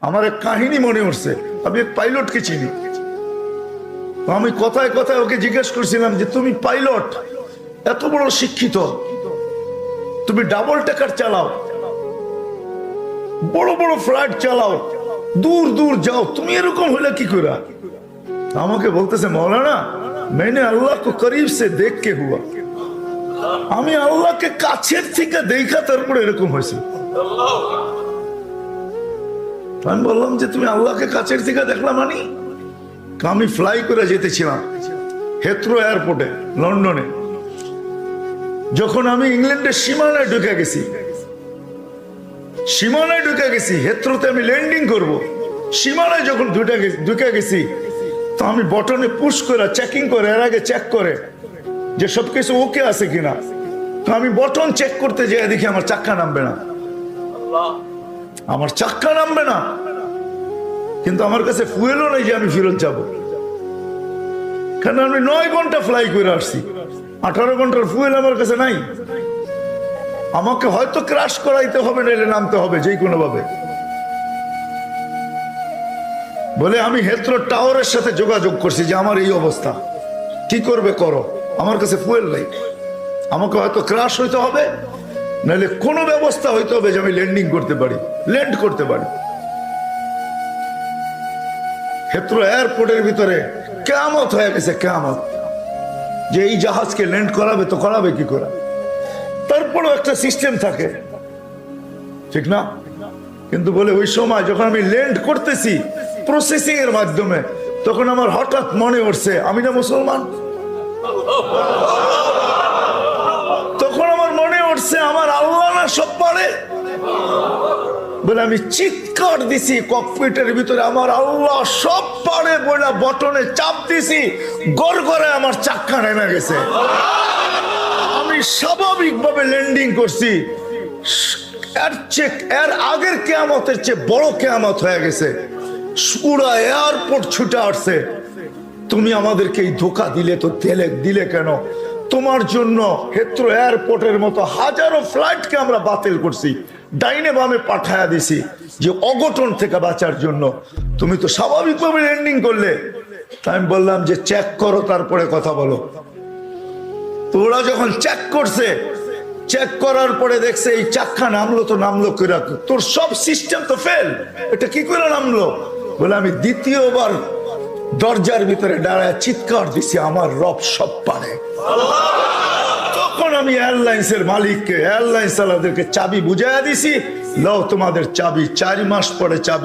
আমার এক কাহিনী মনে উঠছে। আমি এক পাইলটকে চিনি, তো আমি কথায় কথায় ওকে জিজ্ঞেস করছিলাম যে তুমি পাইলট, এত বড় শিক্ষিত, তুমি ডাবল টেকার চালাও, বড় বড় ফ্লাইট চালাও, দূর দূর যাও, তুমি এরকম হলে কি করে? আমাকে বলতেছে মৌলানা मैंने अल्लाह को करीब से देख के हुआ, আমি আল্লাহকে কাছের থেকে দেখা তারপরে এরকম হয়েছে। আমি বললাম যে তুমি আল্লাহকে কাছের থেকে দেখলাম? মানি আমি ফ্লাই করে যেতেছিলাম হেথ্রো এয়ারপোর্টে লন্ডনে। যখন আমি ইংল্যান্ডের সীমানায় ঢুকে গেছি, সীমানায় ঢুকে গেছি, হেথ্রোতে আমি ল্যান্ডিং করব, সীমানায় যখন ঢুকে গেছি, তো আমি বটনে পুশ করে চেকিং করে, এর আগে চেক করে যে সবকিছু ওকে আছে কিনা। তো আমি বটন চেক করতে যেয়ে দেখি আমার চাক্কা নামবে না, আমার চাক্কা নামবে না। কিন্তু আমার কাছে ফুয়েলও নেই যে আমি ফেরত যাব, কারণ আমি 9 ঘন্টা ফ্লাই করে আসছি, 18 ঘন্টার ফুয়েল আমার কাছে নাই। আমাকে হয়তো ক্রাশ করাইতে হবে, নাইলে নামতে হবে যে কোনো ভাবে। বলে আমি হেথ্রো টাওয়ারের সাথে যোগাযোগ করছি যে আমার এই অবস্থা, কি করবে করো, আমার কাছে ফুয়েল নাই, আমাকে হয়তো ক্রাশ হইতে হবে, নাহলে কোনো ব্যবস্থা হইতে হবে যে আমি ল্যান্ডিং করতে পারি, ল্যান্ড করতে পারি। হেথ্রো এয়ারপোর্টের ভিতরে কিয়ামত হয়ে গেছে, কিয়ামত, যে এই জাহাজকে ল্যান্ড করাবে, তো করাবে কি করে? তারপরেও একটা সিস্টেম থাকে, ঠিক না? কিন্তু বলে ওই সময় যখন আমি ল্যান্ড করতেছি প্রসেসিং এর মাধ্যমে, তখন আমার হঠাৎ মনে উঠছে আমি না মুসলমান। তখন আমার মনে উঠছে আমার আল্লাহ না সব পারে। বলে আমি চিৎকার দিছি ককপিটের ভিতরে, আমার আল্লাহ সব পারে বলে বটনে চাপ দিছি, গড়গড়ে আমার চাক্কা নেমে গেছে। আমি স্বাভাবিকভাবে ল্যান্ডিং করছি, এর আগের কিয়ামতের চেয়ে বড় কিয়ামত হয়ে গেছে। পুরা এয়ারপোর্ট ছুটে আসছে, তুমি আমাদেরকে এই ধোকা দিলে, তো দিলে কেন? তোমার জন্য হেথ্রো এয়ারপোর্টের মতো হাজারো ফ্লাইটকে আমরা বাতিল করছি, ডাইনে বামে পাঠায়া দিছি যে অঘটন থেকে বাঁচার জন্য। তুমি তো স্বাভাবিকভাবে ল্যান্ডিং করলে। তাই আমি বললাম যে চেক করো, তারপরে কথা বলো। তো ওরা যখন চেক করছে, চেক করার পরে দেখছে এই চাক্কা নামলো, তো নামলো করে, তোর সব সিস্টেম তো ফেল, এটা কি করে নামলো? বলে আমি দ্বিতীয়বার দরজার ভিতরে দাঁড়ায় চিৎকার দিছি আমার রব সব পারে। তখন আমি এয়ারলাইন্স এর মালিককে, এয়ারলাইন্স চালাদেরকে চাবি বুঝাইয়া দিছি, লও তোমাদের চাবি, 4 মাস পরে চাবি